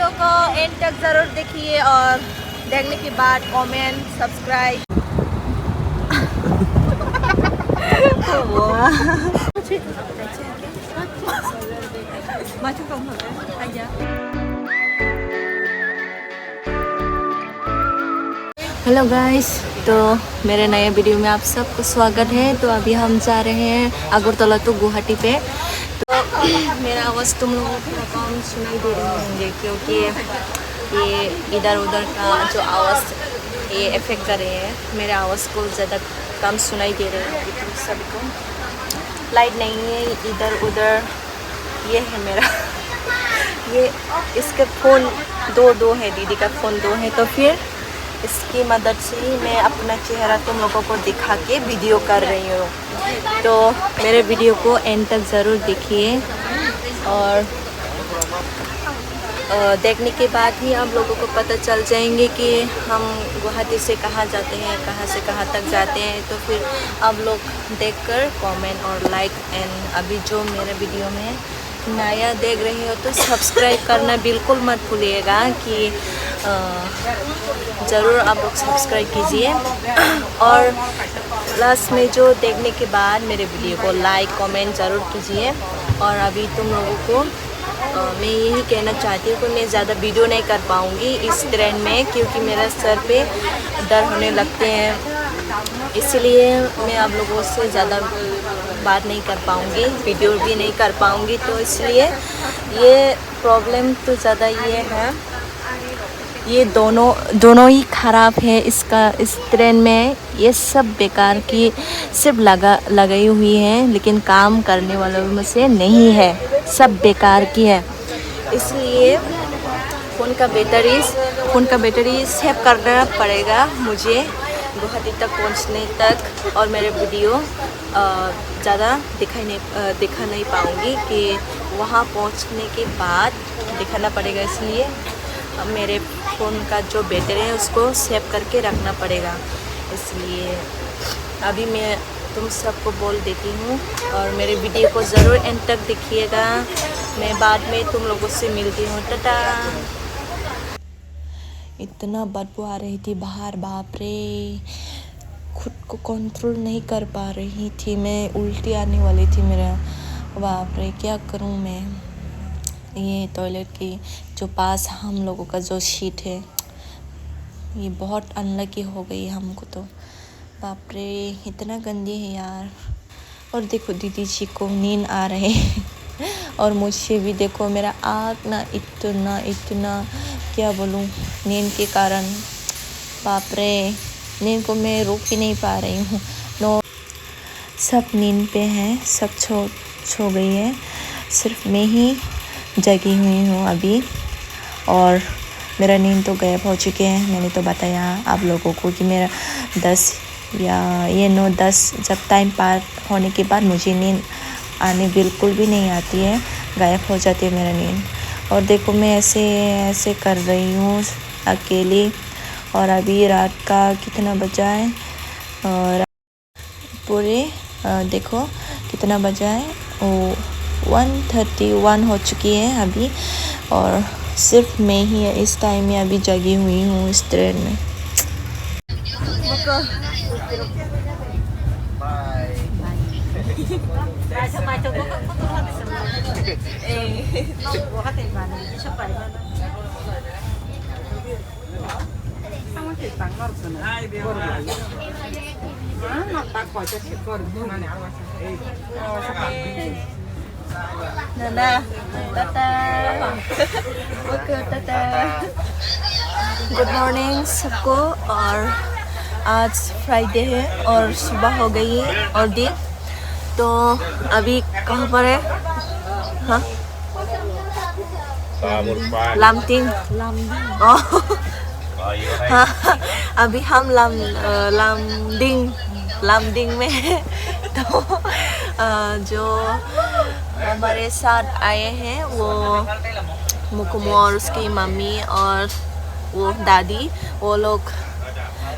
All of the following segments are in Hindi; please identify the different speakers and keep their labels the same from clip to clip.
Speaker 1: वीडियो को एंड तक ज़रूर देखिए और देखने के बाद कमेंट सब्सक्राइब। हेलो गाइस, तो मेरे नए वीडियो में आप सबको स्वागत है। तो अभी हम जा रहे हैं अगरतला टू गुवाहाटी पे। तो मेरा आवाज़ तुम लोगों को कम सुनाई दे रहे होंगे क्योंकि ये इधर उधर का जो आवाज़ ये इफेक्ट कर रहे हैं। मेरे आवाज़ को ज़्यादा कम सुनाई दे रहे हैं तुम सभी को। लाइट नहीं है इधर उधर, ये है मेरा ये इसका फ़ोन दो है, दीदी का फ़ोन दो है, तो फिर इसकी मदद से ही मैं अपना चेहरा तुम लोगों को दिखा के वीडियो कर रही हूँ। तो मेरे वीडियो को एंड तक ज़रूर देखिए और देखने के बाद ही आप लोगों को पता चल जाएंगे कि हम गुवाहाटी से कहाँ जाते हैं, कहाँ से कहाँ तक जाते हैं। तो फिर आप लोग देखकर कमेंट और लाइक एंड अभी जो मेरे वीडियो में नया देख रहे हो तो सब्सक्राइब करना बिल्कुल मत भूलिएगा कि ज़रूर आप लोग सब्सक्राइब कीजिए और लास्ट में जो देखने के बाद मेरे वीडियो को लाइक कमेंट ज़रूर कीजिए। और अभी तुम लोगों को मैं यही कहना चाहती हूँ कि मैं ज़्यादा वीडियो नहीं कर पाऊँगी इस ट्रेन में क्योंकि मेरा सर पे दर्द होने लगते हैं, इसलिए मैं आप लोगों से ज़्यादा बात नहीं कर पाऊँगी, वीडियो भी नहीं कर पाऊँगी। तो इसलिए ये प्रॉब्लम तो ज़्यादा ये है, ये दोनों ही ख़राब है। इस ट्रेन में ये सब बेकार की सिर्फ लगाई हुई है, लेकिन काम करने वालों में से नहीं है, सब बेकार की है। इसलिए फ़ोन का बैटरी सेव करना पड़ेगा मुझे गुवाहाटी तक पहुंचने तक। और मेरे वीडियो ज़्यादा दिखा नहीं पाऊँगी कि वहाँ पहुँचने के बाद दिखाना पड़ेगा, इसलिए मेरे फ़ोन का जो बैटरी है उसको सेव करके रखना पड़ेगा। इसलिए अभी मैं तुम सबको बोल देती हूँ और मेरे वीडियो को ज़रूर एंड तक देखिएगा। मैं बाद में तुम लोगों से मिलती हूँ, टाटा। इतना बदबू आ रही थी बाहर, बाप रे, खुद को कंट्रोल नहीं कर पा रही थी मैं, उल्टी आने वाली थी मेरा, बाप रे क्या करूँ मैं। ये टॉयलेट की जो पास हम लोगों का जो सीट है ये बहुत अनलकी हो गई हमको तो, बाप रे इतना गंदी है यार। और देखो दीदी जी को नींद आ रहे और मुझे भी देखो मेरा आँख ना इतना क्या बोलूँ, नींद के कारण, बाप रे नींद को मैं रोक ही नहीं पा रही हूँ। नो, सब नींद पे हैं, सब सो गई है, सिर्फ मैं ही जगी हुई हूँ अभी। और मेरा नींद तो गायब हो चुके हैं। मैंने तो बताया आप लोगों को कि मेरा 10 या 9-10 जब टाइम पार होने के बाद मुझे नींद आने बिल्कुल भी नहीं आती है, गायब हो जाती है मेरा नींद। और देखो मैं ऐसे कर रही हूँ अकेली। और अभी रात का कितना बजा है, और पूरे देखो कितना बजा है, वो 1:31 हो चुकी है अभी। और सिर्फ मैं ही इस टाइम में अभी जगी हुई हूँ इस ट्रेन में। Nana, tata, okay Tata, good morning सबको। और आज फ्राइडे है और सुबह हो गई है और दिन। तो अभी कहाँ पर है, हाँ लामटिंग, हाँ अभी हम लामडिंग में है। तो जो हमारे साथ आए हैं वो मुकुमो और उसकी मम्मी और वो दादी, वो लोग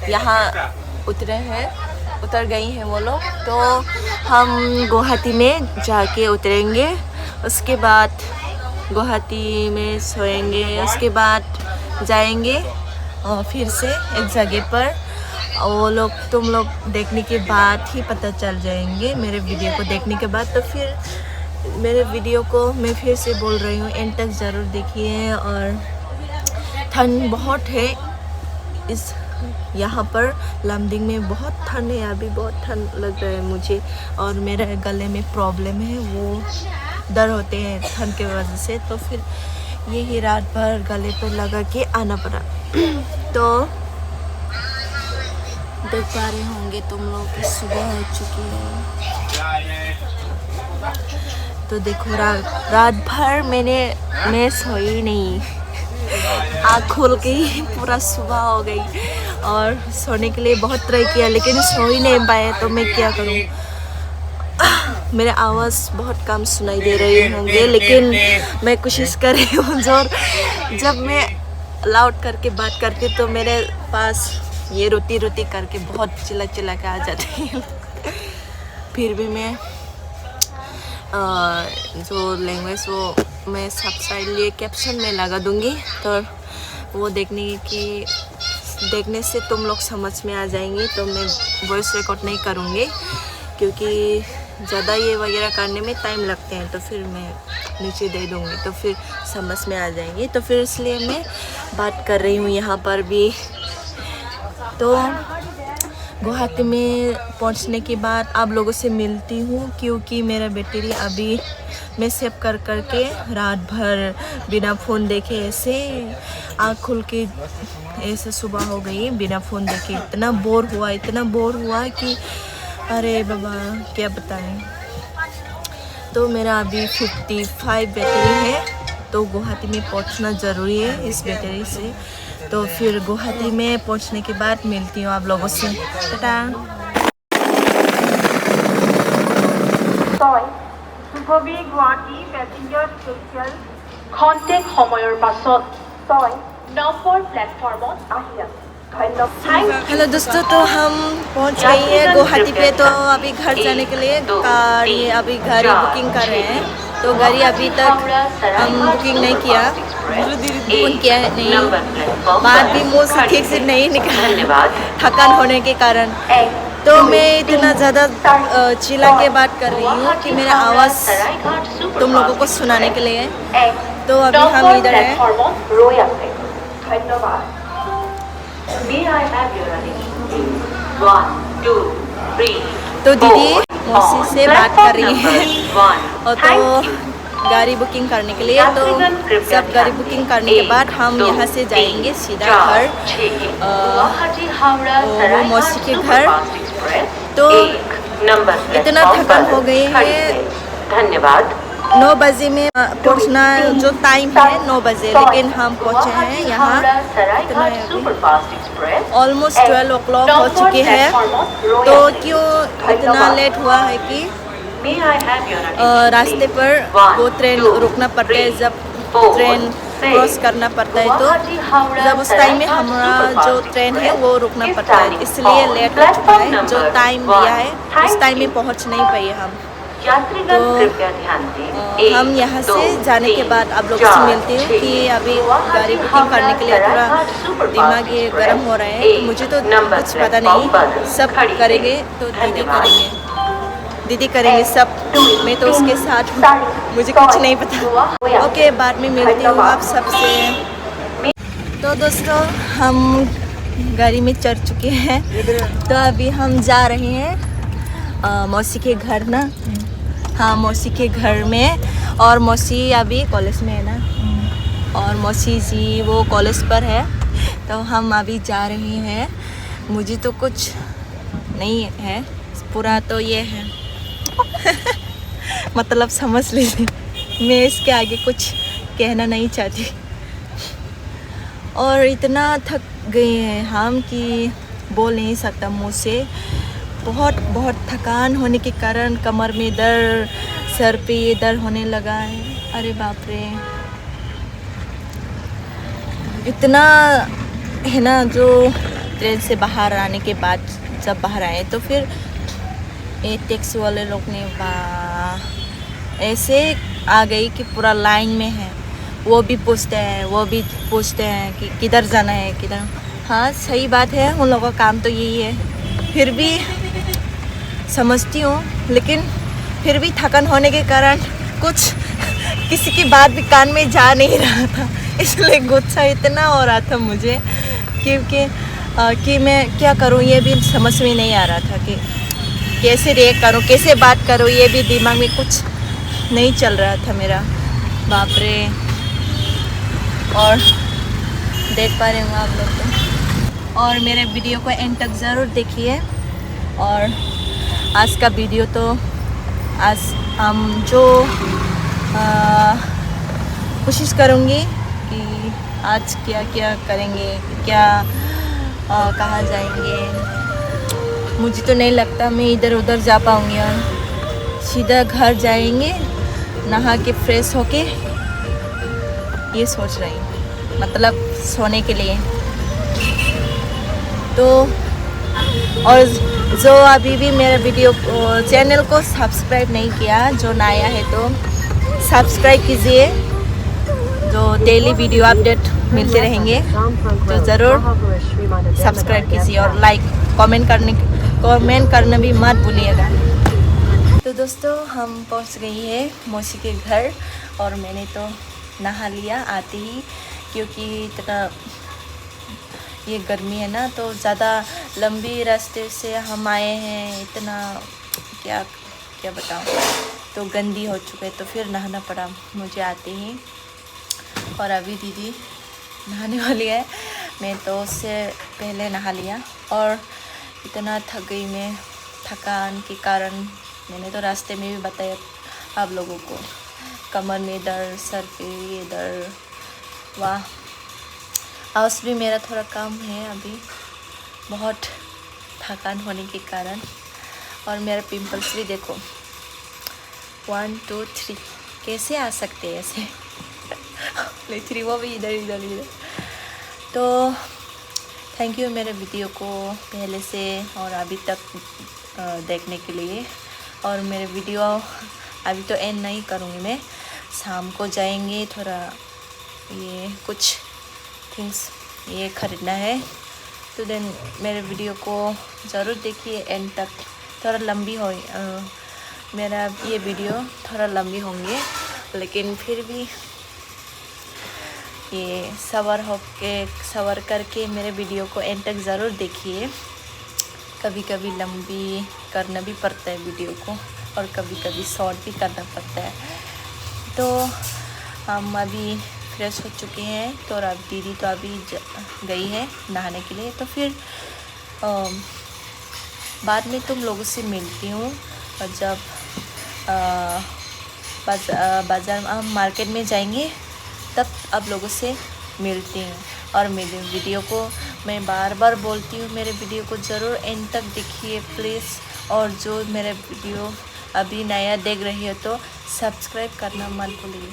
Speaker 1: यहाँ उतर गई हैं वो लोग। तो हम गुवाहाटी में जाके उतरेंगे, उसके बाद गुवाहाटी में सोएंगे, उसके बाद जाएंगे फिर से एक जगह पर। वो लोग तुम लोग देखने के बाद ही पता चल जाएंगे, मेरे वीडियो को देखने के बाद। तो फिर मेरे वीडियो को मैं फिर से बोल रही हूँ, एंड तक ज़रूर देखिए। और ठंड बहुत है इस यहाँ पर लमडिंग में, बहुत ठंड है, अभी बहुत ठंड लग रहा है मुझे। और मेरे गले में प्रॉब्लम है, वो दर्द होते हैं ठंड की वजह से। तो फिर यही रात भर गले पर लगा के आना पड़ा। तो देख पा रहे होंगे तुम लोग कि सुबह हो चुकी है। तो देखो रात भर मैं सोई नहीं, आँख खोल के ही पूरा सुबह हो गई। और सोने के लिए बहुत ट्राई किया लेकिन सो ही नहीं पाए। तो मैं क्या करूँ, मेरे आवाज़ बहुत कम सुनाई दे रही होंगे, लेकिन मैं कोशिश कर रही हूँ। जब मैं लाउड करके बात करती तो मेरे पास ये रोती करके बहुत चिल्ला के आ जाती है। फिर भी मैं जो लैंग्वेज वो मैं सबटाइटल कैप्शन में लगा दूँगी, तो वो देखने से तुम लोग समझ में आ जाएंगे। तो मैं वॉइस रिकॉर्ड नहीं करूँगी क्योंकि ज़्यादा ये वगैरह करने में टाइम लगते हैं। तो फिर मैं नीचे दे दूँगी तो फिर समझ में आ जाएंगे। तो फिर इसलिए मैं बात कर रही हूँ यहाँ पर भी। तो गुवाहाटी में पहुँचने के बाद आप लोगों से मिलती हूँ, क्योंकि मेरा बैटरी अभी मैं सेव कर के रात भर बिना फ़ोन देखे ऐसे आँख खुल के ऐसे सुबह हो गई बिना फ़ोन देखे। इतना बोर हुआ कि अरे बाबा क्या बताएं। तो मेरा अभी 55 बैटरी है, तो गुवाहाटी में पहुंचना ज़रूरी है इस बैटरी से। तो फिर गुवाहाटी में पहुंचने के बाद मिलती हूँ आप लोगों से। टाटा।
Speaker 2: সুগভি গুৱাহাটী পেছেঞ্জাৰ স্পেচিয়েল খন্তেক সময়ৰ পাছত 6 নম্বৰ প্লেটফৰ্মত আহি আছে।
Speaker 1: हेलो दोस्तों, तो हम पहुंच गए हैं गुवाहाटी पे। तो अभी घर जाने के लिए गाड़ी बुकिंग कर रहे हैं। तो गाड़ी अभी तक हम बुकिंग नहीं किया, बुकिंग किया है नहीं, बात भी मुँह से ठीक से नहीं निकला थकान होने के कारण। तो मैं इतना ज़्यादा चिल्ला के बात कर रही हूँ कि मेरा आवाज़ तुम लोगों को सुनाने के लिए। तो अभी हम इधर हैं। तो दीदी मौसी से बात कर रही है और तो गाड़ी बुकिंग करने के लिए। तो सब गाड़ी बुकिंग करने के बाद हम यहाँ से जाएंगे सीधा घर, वो मौसी के घर। तो इतना थकान हो गई है। धन्यवाद। 9 बजे में पहुँचना जो टाइम है 9 बजे, लेकिन हम पहुँचे हैं यहाँ ऑलमोस्ट 12 o'clock हो चुके हैं। तो क्यों इतना लेट हुआ है कि रास्ते पर वो ट्रेन रुकना पड़ता है, जब ट्रेन क्रॉस करना पड़ता है। तो जब उस टाइम में हमारा जो ट्रेन है वो रुकना पड़ता है, इसलिए लेट हो चुका है। जो टाइम दिया है उस टाइम में पहुँच नहीं पाए हम। तो हम यहाँ से जाने के बाद आप लोगों से मिलती हूँ कि अभी गाड़ी बुकिंग करने के लिए थोड़ा दिमाग ये गर्म हो रहा है। तो मुझे तो कुछ पता नहीं, सब करेंगे तो दीदी करेंगे सब, मैं तो उसके साथ हूँ, मुझे कुछ नहीं पता। ओके, बाद में मिलती हूँ आप सबसे। तो दोस्तों हम गाड़ी में चढ़ चुके हैं। तो अभी हम जा रहे हैं मौसी के घर ना। हाँ, मौसी के घर में। और मौसी अभी कॉलेज में है ना, और मौसी जी वो कॉलेज पर है। तो हम अभी जा रहे हैं। मुझे तो कुछ नहीं है, पूरा तो ये है मतलब समझ लीजिए, मैं इसके आगे कुछ कहना नहीं चाहती। और इतना थक गए हैं हम कि बोल नहीं सकता मुँह से। बहुत थकान होने के कारण कमर में दर्द, सर पे ये दर्द होने लगा है। अरे बाप रे, इतना है ना। जो ट्रेन से बाहर आने के बाद जब बाहर आए तो फिर ये टैक्सी वाले लोग ने वाह ऐसे आ गई कि पूरा लाइन में है। वो भी पूछते हैं कि किधर जाना है, किधर। हाँ सही बात है, उन लोगों का काम तो यही है। फिर भी समझती हूँ, लेकिन फिर भी थकान होने के कारण कुछ किसी की बात भी कान में जा नहीं रहा था, इसलिए गुस्सा इतना हो रहा था मुझे क्योंकि कि मैं क्या करूँ ये भी समझ में नहीं आ रहा था कि कैसे रिएक्ट करूँ, कैसे बात करूँ, ये भी दिमाग में कुछ नहीं चल रहा था मेरा। बाप रे। और देख पा रहे होंगे आप लोग तो, और मेरे वीडियो को एंड तक ज़रूर देखिए। और आज का वीडियो तो आज हम जो कोशिश करूँगी कि आज क्या क्या करेंगे, क्या कहाँ जाएंगे। मुझे तो नहीं लगता मैं इधर उधर जा पाऊँगी, और सीधा घर जाएंगे नहा के फ्रेश होके, ये सोच रही हूँ, मतलब सोने के लिए। तो और जो अभी भी मेरे वीडियो चैनल को सब्सक्राइब नहीं किया, जो नया है तो सब्सक्राइब कीजिए, जो डेली वीडियो अपडेट मिलते रहेंगे तो ज़रूर सब्सक्राइब कीजिए, और लाइक कमेंट करना भी मत भूलिएगा। तो दोस्तों हम पहुंच गई है मौसी के घर, और मैंने तो नहा लिया आते ही, क्योंकि इतना ये गर्मी है ना, तो ज़्यादा लंबी रास्ते से हम आए हैं, इतना क्या क्या बताऊँ, तो गंदी हो चुका है, तो फिर नहाना पड़ा मुझे आते ही। और अभी दीदी नहाने वाली है, मैं तो उससे पहले नहा लिया। और इतना थक गई मैं, थकान के कारण मैंने तो रास्ते में भी बताया आप लोगों को, कमर में दर्द, सर पे ये दर्द, वाह। हाउस भी मेरा थोड़ा कम है अभी, बहुत थकान होने के कारण। और मेरा पिंपल्स भी देखो 1 2 3 कैसे आ सकते हैं ऐसे ले 3 वो भी इधर इधर इधर। तो थैंक यू मेरे वीडियो को पहले से और अभी तक देखने के लिए। और मेरे वीडियो अभी तो एंड नहीं करूँगी मैं, शाम को जाएंगे, थोड़ा ये कुछ थिंग्स ये ख़रीदना है, तो देन मेरे वीडियो को ज़रूर देखिए एंड तक। थोड़ा लंबी हो मेरा ये वीडियो थोड़ा लंबी होंगे, लेकिन फिर भी ये सबर करके मेरे वीडियो को एंड तक ज़रूर देखिए। कभी कभी लंबी करना भी पड़ता है वीडियो को, और कभी कभी शॉर्ट भी करना पड़ता है। तो हम अभी फ्रेश हो चुके हैं, तो अब दीदी तो अभी गई है नहाने के लिए, तो फिर बाद में तुम लोगों से मिलती हूँ। और जब बाज़ार हम मार्केट में जाएंगे तब आप लोगों से मिलती हूँ। और मेरे वीडियो को मैं बार बार बोलती हूँ, मेरे वीडियो को ज़रूर एंड तक देखिए प्लीज़। और जो मेरे वीडियो अभी नया देख रही हो तो सब्सक्राइब करना मत भूलिए।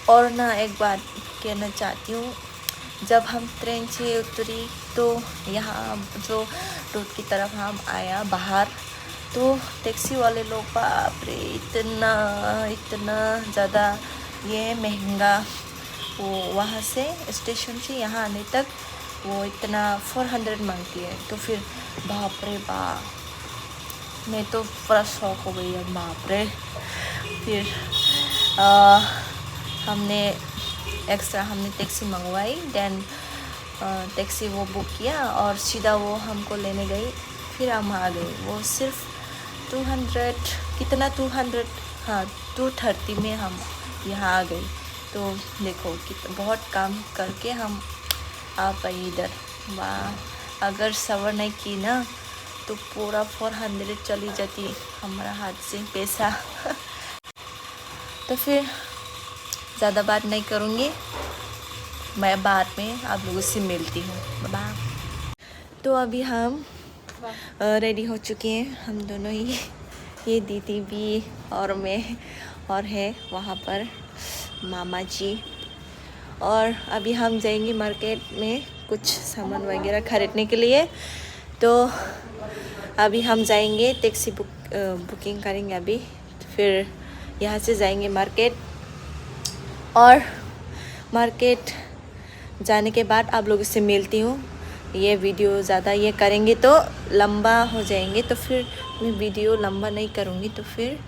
Speaker 1: और ना एक बात कहना चाहती हूँ, जब हम ट्रेन से उतरी तो यहाँ जो रोड की तरफ हम आया बाहर, तो टैक्सी वाले लोग बाप रे इतना ज़्यादा ये महंगा, वो वहाँ से स्टेशन से यहाँ आने तक वो इतना 400 मांगती है। तो फिर बाप रे बाप, मैं तो पूरा शौक हो गई है, बाप रे। फिर हमने टैक्सी मंगवाई, देन टैक्सी वो बुक किया और सीधा वो हमको लेने गई। फिर हम आ गए, वो सिर्फ 230 में हम यहाँ आ गए। तो देखो कि बहुत काम करके हम आ पाए इधर, वाह। अगर सबर नहीं की ना तो पूरा 400 चली जाती हमारा हाथ से पैसा तो फिर ज़्यादा बात नहीं करूँगी, मैं बाद में आप लोगों से मिलती हूँ, बाय। तो अभी हम रेडी हो चुके हैं, हम दोनों ही, ये दीदी भी और मैं, और है वहाँ पर मामा जी। और अभी हम जाएंगे मार्केट में कुछ सामान वगैरह ख़रीदने के लिए। तो अभी हम जाएंगे, टैक्सी बुकिंग करेंगे अभी, फिर यहाँ से जाएंगे मार्केट, और मार्केट जाने के बाद आप लोगों से मिलती हूँ। ये वीडियो ज़्यादा ये करेंगे तो लंबा हो जाएंगे, तो फिर मैं वीडियो लंबा नहीं करूँगी, तो फिर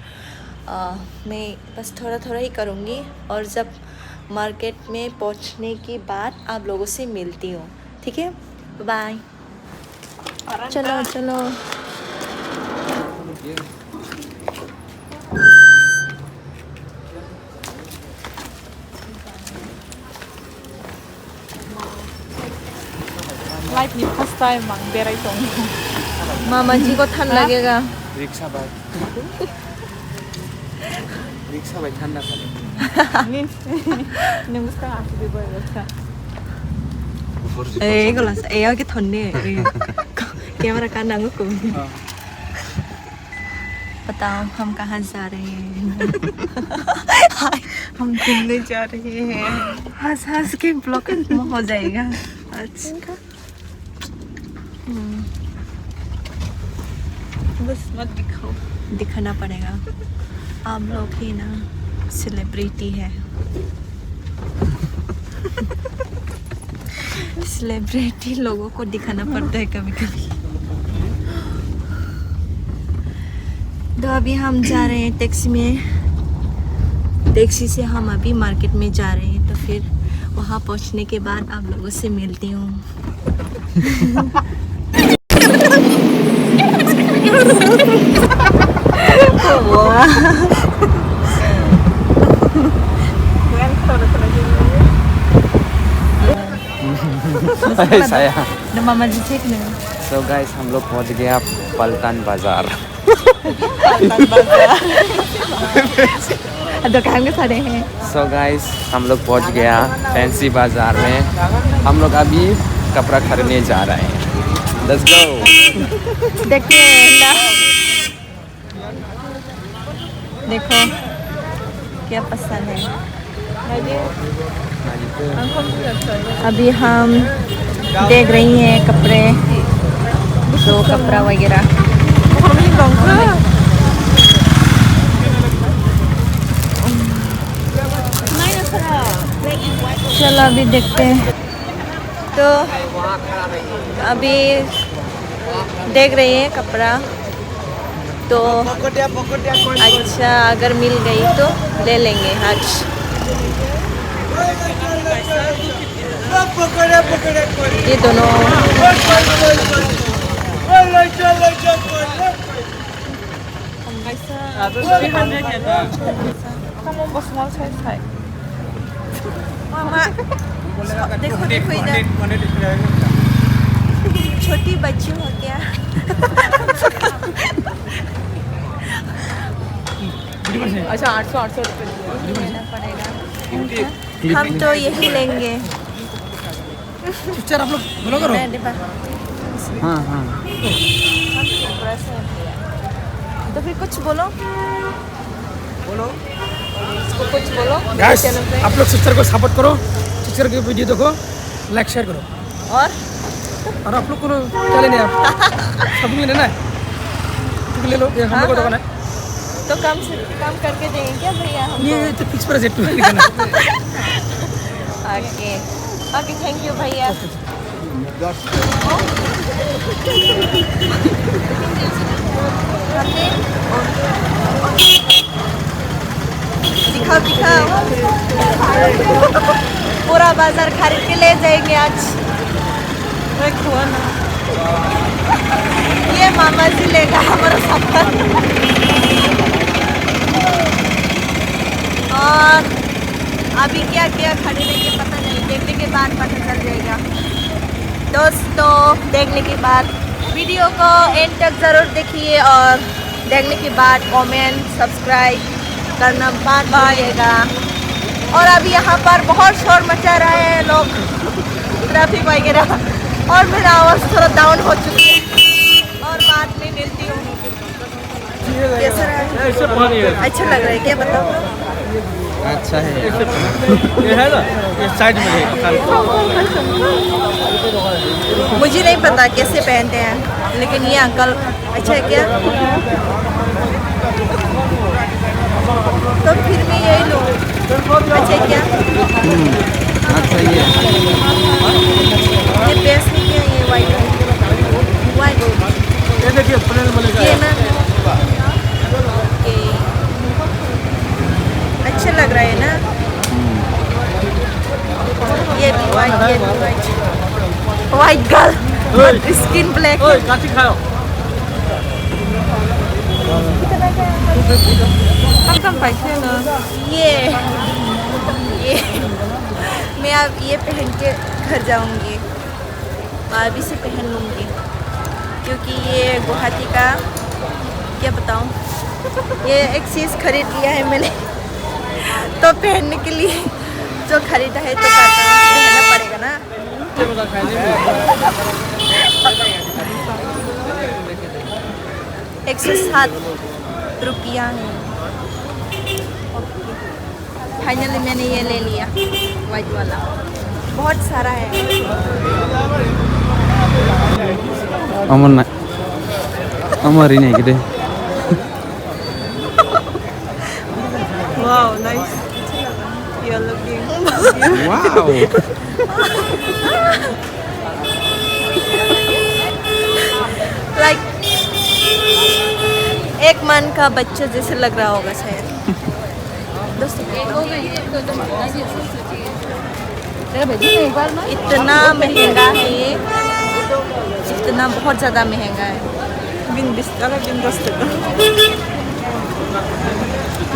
Speaker 1: मैं बस थोड़ा थोड़ा ही करूँगी। और जब मार्केट में पहुँचने के बाद आप लोगों से मिलती हूँ, ठीक है? बाय। चलो चलो।
Speaker 3: लाइफ में first time mang berai tong
Speaker 1: मामा जी को ठंड लगेगा।
Speaker 4: रिक्शा बाइक ठंडा खाले
Speaker 3: nin nung gusto nga si boy basta
Speaker 1: 이거 라서 여기 덧네. Camera का नाम को बताओ हम कहाँ जा रहे हैं।
Speaker 3: हम घूमने जा रहे हैं
Speaker 1: हंस हंस के ब्लॉक हो जाएगा। अच्छा
Speaker 3: बस मत दिखाओ
Speaker 1: दिखाना पड़ेगा, आप लोग ही ना सेलिब्रिटी है। सेलिब्रिटी लोगों को दिखाना पड़ता है कभी कभी। तो अभी हम जा रहे हैं टैक्सी में, टैक्सी से हम अभी मार्केट में जा रहे हैं, तो फिर वहाँ पहुँचने के बाद आप लोगों से मिलती हूँ।
Speaker 4: saya
Speaker 1: मामा जी ठीक नहीं।
Speaker 4: सो गाइस हम लोग पहुंच गया पलटन बाजार।
Speaker 1: दुकान के सारे हैं।
Speaker 4: सो गाइस हम लोग पहुंच गया फैंसी बाजार में। हम लोग अभी कपड़ा खरीदने जा रहे हैं। Let's go.
Speaker 1: देखिए ना, देखो क्या पसंद है। अभी हम देख रही हैं कपड़े, तो कपड़ा वगैरह। चलो अभी देखते हैं। तो अभी देख रही हैं कपड़ा, तो अच्छा अगर मिल गई तो ले लेंगे आज। ये दोनों मामा देखो देखो इधर छोटी बच्ची हो क्या।
Speaker 3: अच्छा 800 रुपये
Speaker 1: लेना पड़ेगा। हम तो यही लेंगे।
Speaker 5: आप लोग बोलो करो।
Speaker 4: हाँ हाँ
Speaker 1: तो फिर कुछ बोलो इसको, कुछ बोलो।
Speaker 5: गाइस
Speaker 1: चैनल पे।
Speaker 5: आप लोग सिस्टर को सपोर्ट करो, सिस्टर की वीडियो देखो, लाइक शेयर करो। और आप लोग को क्या लेने आप सब लेना है, तो ले लो। ये हम लोग का दुकान है।
Speaker 1: तो कम से कम करके देंगे क्या भैया हमको?
Speaker 5: ये तो फिक्स प्राइस है।
Speaker 1: ओके ओके, थैंक यू भैया। दिखाओ दिखाओ, पूरा बाजार खरीद के ले जाएंगे आज। देखो ना, ये मामा जी लेगा हमारा सफर। और अभी क्या क्या खरीदेंगे पता नहीं, देखने के बाद पता चल जाएगा। दोस्तों देखने के बाद वीडियो को एंड तक ज़रूर देखिए, और देखने के बाद कमेंट सब्सक्राइब करना मत भूलिएगा। और अभी यहाँ पर बहुत शोर मचा रहा है, लोग ट्रैफिक वगैरह, और मेरा आवाज़ थोड़ा डाउन हो चुकी है। और बाद में मिलती हूँ। कैसा रहा? अच्छा लग रहा है क्या, बताओ?
Speaker 4: अच्छा है।
Speaker 5: ये है ना, ये साइड में है।
Speaker 1: मुझे नहीं पता कैसे पहनते हैं, लेकिन ये अंकल अच्छा है क्या? तो फिर मैं यही लूँ। अच्छा क्या
Speaker 4: अच्छा ये
Speaker 1: बेस है क्या ये वाइट
Speaker 5: ये देखिए प्लेन मिलेगा
Speaker 1: ये ना ओके अच्छा लग रहा है ना ये भी वाइट गर्ल स्किन ब्लैक
Speaker 5: ओए काची खाओ
Speaker 3: 항상 발표는
Speaker 1: ये मैं अब ये पहन के घर जाऊंगी और भी से पहन लूंगी क्योंकि ये गुवाहाटी का क्या बताऊं ये एक चीज़ खरीद लिया है मैंने तो पहनने के लिए जो खरीदा है तो पहनना पड़ेगा ना 107 रुपया है फाइनली मैंने ये ले लिया वाइट वाला बहुत सारा है
Speaker 4: अमर ना अमर ही नहीं किधे
Speaker 3: wow nice you're looking
Speaker 4: wow
Speaker 1: like एक मन का बच्चा जैसे लग रहा होगा शायद दोस्तों इतना महंगा है ये इतना बहुत ज़्यादा महंगा है
Speaker 3: bin biskala bin dostum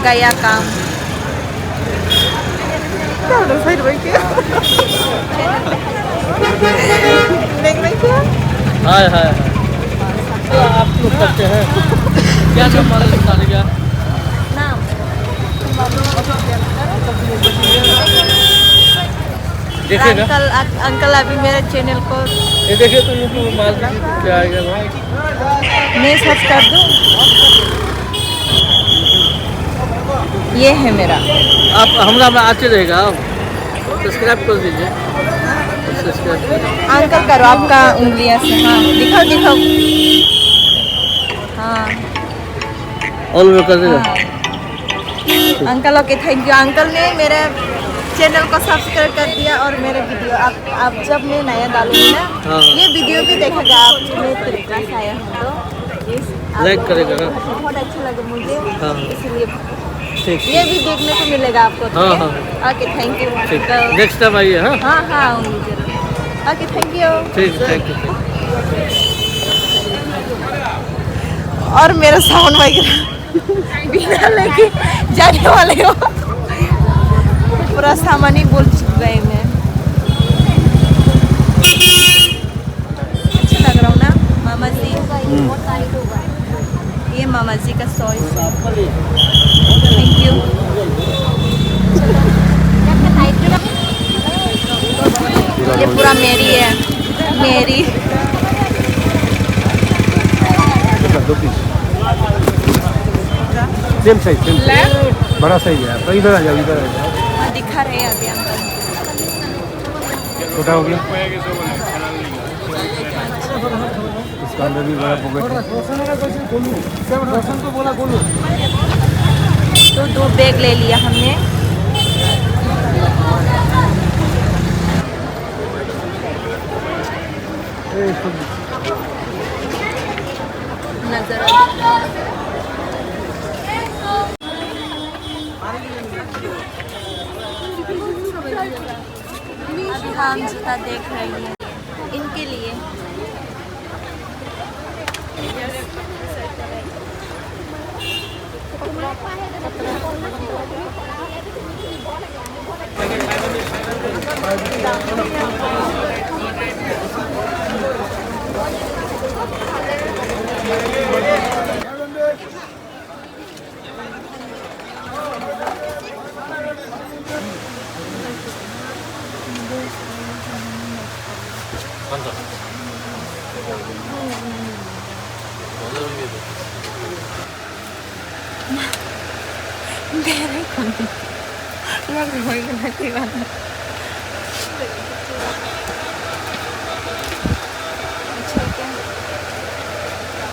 Speaker 1: गया काम
Speaker 3: Udah saya udah baik ya Naik ya
Speaker 5: हाय हाय आप लोग करते हैं क्या नाम मालूम बताने क्या
Speaker 1: नाम
Speaker 5: देखिएगा
Speaker 1: अंकल अभी मेरे चैनल को
Speaker 5: ये देखिए तो यूट्यूब माल क्या आएगा
Speaker 1: मैं सर्च कर दूँ ये है मेरा
Speaker 5: आप हमारा में आते रहेगा आप सब्सक्राइब कर दीजिए सब्सक्राइब
Speaker 1: अंकल करो आपका उंगलियां से हाँ दिखाओ हाँ
Speaker 5: ऑल में कर देगा
Speaker 1: हाँ uncle okay thank you uncle ने मेरे चैनल को सब्सक्राइब कर दिया और मेरे वीडियो आप जब मैं नया डालूंगी ना
Speaker 5: हाँ।
Speaker 1: ये वीडियो भी देखेगा आप मैं तरीका से आया हूँ तो
Speaker 5: लाइक करेगा ना
Speaker 1: बहुत अच्छा लगा मुझे
Speaker 5: हाँ।
Speaker 1: इसलिए
Speaker 5: ठीक
Speaker 1: ये भी देखने को मिलेगा आपको
Speaker 5: हाँ, हाँ।
Speaker 1: ओके थैंक यू
Speaker 5: ठीक नेक्स्ट टाइम आइए हाँ
Speaker 1: हाँ हाँ आऊँगी जरूर ओके थैंक यू
Speaker 5: ठीक थैंक यू
Speaker 1: और मेरा साउंड वगैरह बिना लेके जाने वाले हो पूरा सामान ही बोल गए मैं अच्छा लग रहा हूँ ना मामा जी ये मामा जी का सॉस थैंक यू ये पूरा मेरी है मेरी
Speaker 5: सेम साइज बड़ा साइज है तो इधर आ जाओ इधर आ जाओ
Speaker 1: हाँ, दिखा रहे हैं अभी अंकल
Speaker 5: छोटा हो गया इसका अंदर भी बड़ा पॉकेट है तो बोला बोलो
Speaker 1: तो 2 बैग ले लिया हमने नजर अभी हम जूता देख रहे हैं इनके लिए मेरे को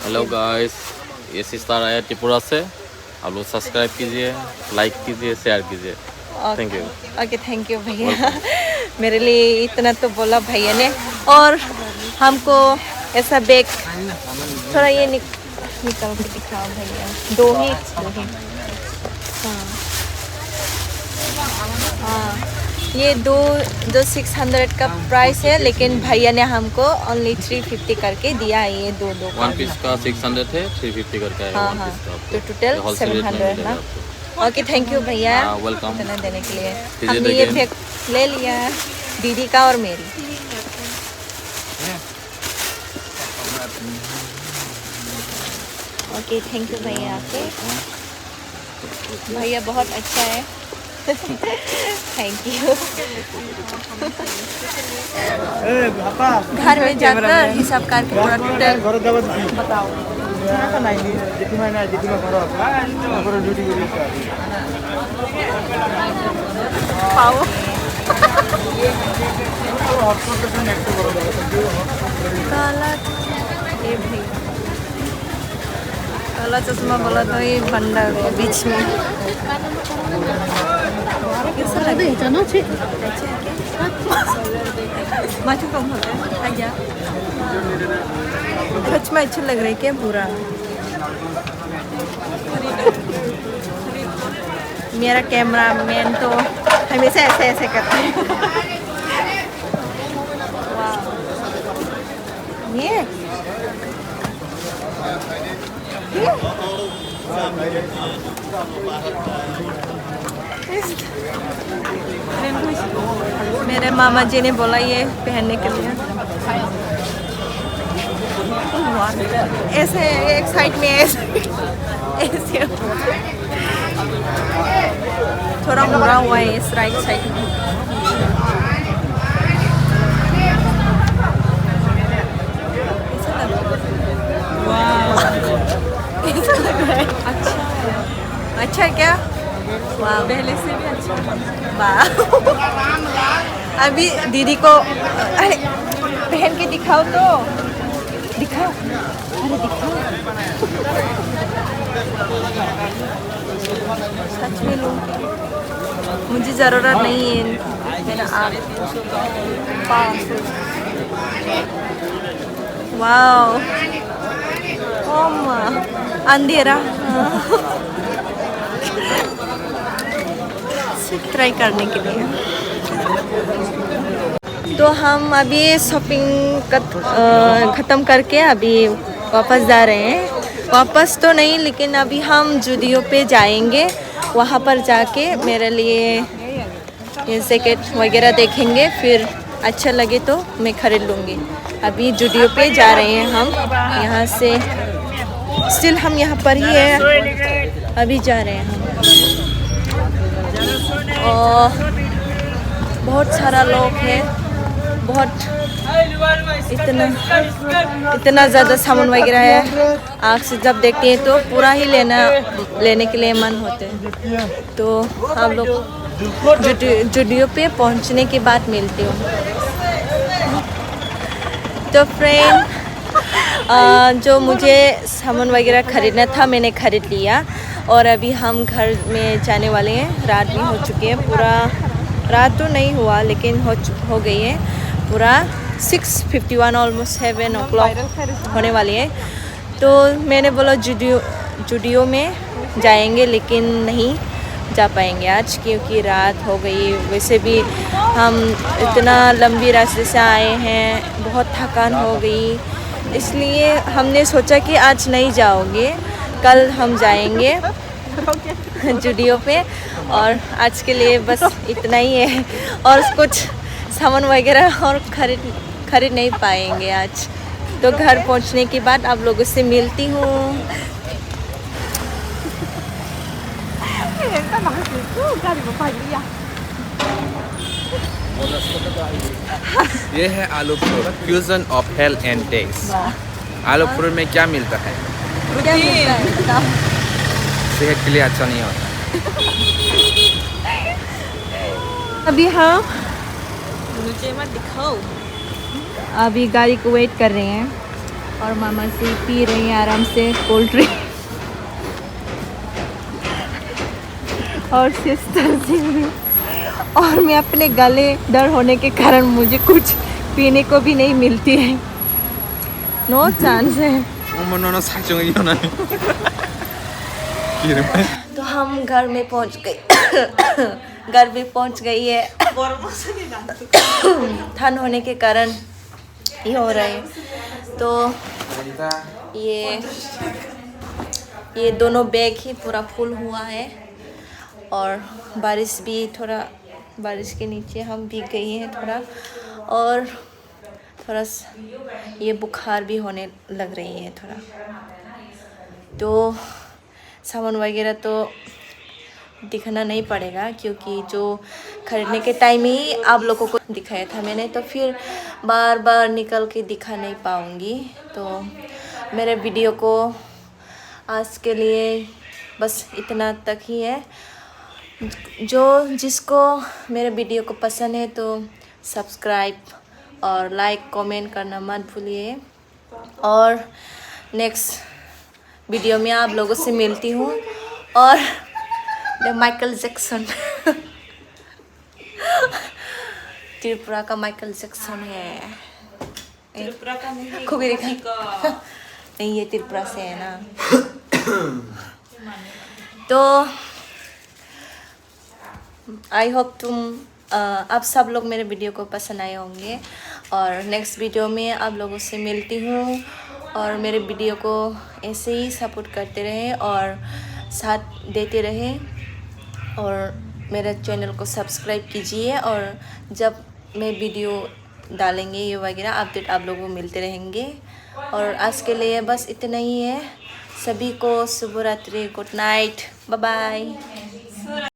Speaker 4: हेलो गाइस ये सिस्टर आया त्रिपुरा से आप लोग सब्सक्राइब कीजिए लाइक कीजिए शेयर कीजिए thank you.
Speaker 1: Okay thank you भैया। मेरे लिए इतना तो बोला भैया ने। और हमको ऐसा बैग थोड़ा ये निकल के दिखाओ भैया। दो ही हाँ ये दो 600 का प्राइस है, लेकिन भैया ने हमको ओनली 350 करके दिया है ये दो
Speaker 4: वन पीस का 600 है, 350 करके है
Speaker 1: हाँ
Speaker 4: वन
Speaker 1: हाँ
Speaker 4: पीस का आपको।
Speaker 1: तो टोटल
Speaker 4: होलसेल रेट में
Speaker 1: 700
Speaker 4: मिलेगा
Speaker 1: ना।
Speaker 4: आपको।
Speaker 1: ओके थैंक यू भैया
Speaker 4: वेलकम।
Speaker 1: इतना देने के लिए।
Speaker 4: Visit
Speaker 1: हमने ये
Speaker 4: again.
Speaker 1: बैग ले लिया दीदी का और मेरी। ओके थैंक यू भैया आपके। भैया बहुत अच्छा है। Thank you. घर में जाकर हिसाब करके पूरा टोटल बताओ। पाओ काला ये भाई काला चश्मा बोला तो ये बंदा गया बीच में। कैसा लगा? माचू कम होता है क्या? सच में अच्छा लग रहा है क्या पूरा? मेरा कैमरा मैन तो हमेशा ऐसे ऐसे करता है। ये मेरे मामा जी ने बोला ये पहनने के लिए। ऐसे एक साइड में ऐसे थोड़ा मुड़ा हुआ है इस राइट साइड में। कैसा लग रहा है? अच्छा अच्छा है क्या? वाह पहले से भी अच्छा। वाह अभी दीदी को अरे पहन के दिखाओ तो दिखाओ। अरे दिखाओ सच में लूँगी। मुझे ज़रूरत नहीं है मेरा आप। वाओ अंधेरा ट्राई करने के लिए। तो हम अभी शॉपिंग ख़त्म करके अभी वापस जा रहे हैं। वापस तो नहीं लेकिन अभी हम जुडियो पे जाएंगे। वहाँ पर जाके मेरे लिए ये जैकेट वगैरह देखेंगे, फिर अच्छा लगे तो मैं ख़रीद लूँगी। अभी जुडियो पे जा रहे हैं हम यहाँ से। स्टिल हम यहाँ पर ही है, अभी जा रहे हैं हम। और बहुत सारा लोग है, बहुत इतना ज़्यादा सामान वगैरह है। आँख से जब देखते हैं तो पूरा ही लेने के लिए मन होते हैं। तो हम लोग जुडियो पे पहुंचने के बाद मिलते हो। तो फ्रेंड जो मुझे सामान वगैरह ख़रीदना था मैंने ख़रीद लिया और अभी हम घर में जाने वाले हैं। रात भी हो चुकी है, पूरा रात तो नहीं हुआ लेकिन हो गई है पूरा 6:51 ऑलमोस्ट 7 o'clock होने वाली है। तो मैंने बोला जुडियो में जाएंगे लेकिन नहीं जा पाएंगे आज क्योंकि रात हो गई। वैसे भी हम इतना लंबी रास्ते से आए हैं, बहुत थकान हो गई, इसलिए हमने सोचा कि आज नहीं जाओगे, कल हम जाएंगे जुडियो पे। और आज के लिए बस इतना ही है और कुछ सामान वगैरह और खरीद नहीं पाएंगे आज। तो घर पहुंचने के बाद आप लोगों से मिलती हूँ।
Speaker 4: ये है आलू fruit, fusion of health and taste. आलू फ्रूट में क्या मिलता है?
Speaker 1: क्या मिलता है बताओ?
Speaker 4: सेहत के लिए अच्छा नहीं होता।
Speaker 1: अभी हम मुझे मत दिखाओ। अभी गाड़ी को वेट कर रहे हैं और मामा से पी रहे हैं आराम से कोल्ड ड्रिंक। और सिस्टर जी भी
Speaker 3: और मैं अपने गले डर होने के कारण मुझे कुछ पीने को भी नहीं मिलती है। नो चांस है।
Speaker 4: 어머너너 사정이 일어나네. 이름은?
Speaker 1: तो हम घर में पहुंच गए घर में पहुंच गई है। ठंड होने के कारण ये हो रहा है। तो ये दोनों बैग ही पूरा फुल हुआ है और बारिश भी थोड़ा, बारिश के नीचे हम भीग गई हैं थोड़ा, और थोड़ा ये बुखार भी होने लग रही है थोड़ा। तो सामान वगैरह तो दिखाना नहीं पड़ेगा क्योंकि जो खरीदने के टाइम ही आप लोगों को दिखाया था मैंने, तो फिर बार बार निकल के दिखा नहीं पाऊँगी। तो मेरे वीडियो को आज के लिए बस इतना तक ही है। जो जिसको मेरे वीडियो को पसंद है तो सब्सक्राइब और लाइक कमेंट करना मत भूलिए। और नेक्स्ट वीडियो में आप लोगों से मिलती हूँ। और माइकल जैक्सन त्रिपुरा का माइकल जैक्सन है। त्रिपुरा का नहीं, ये त्रिपुरा से है ना। तो आई होप आप सब लोग मेरे वीडियो को पसंद आए होंगे। और नेक्स्ट वीडियो में आप लोगों से मिलती हूँ। और मेरे वीडियो को ऐसे ही सपोर्ट करते रहें और साथ देते रहें। और मेरे चैनल को सब्सक्राइब कीजिए। और जब मैं वीडियो डालेंगे ये वगैरह अपडेट आप लोगों को मिलते रहेंगे। और आज के लिए बस इतना ही है। सभी को शुभ रात्रि, गुड नाइट, बाय बाय।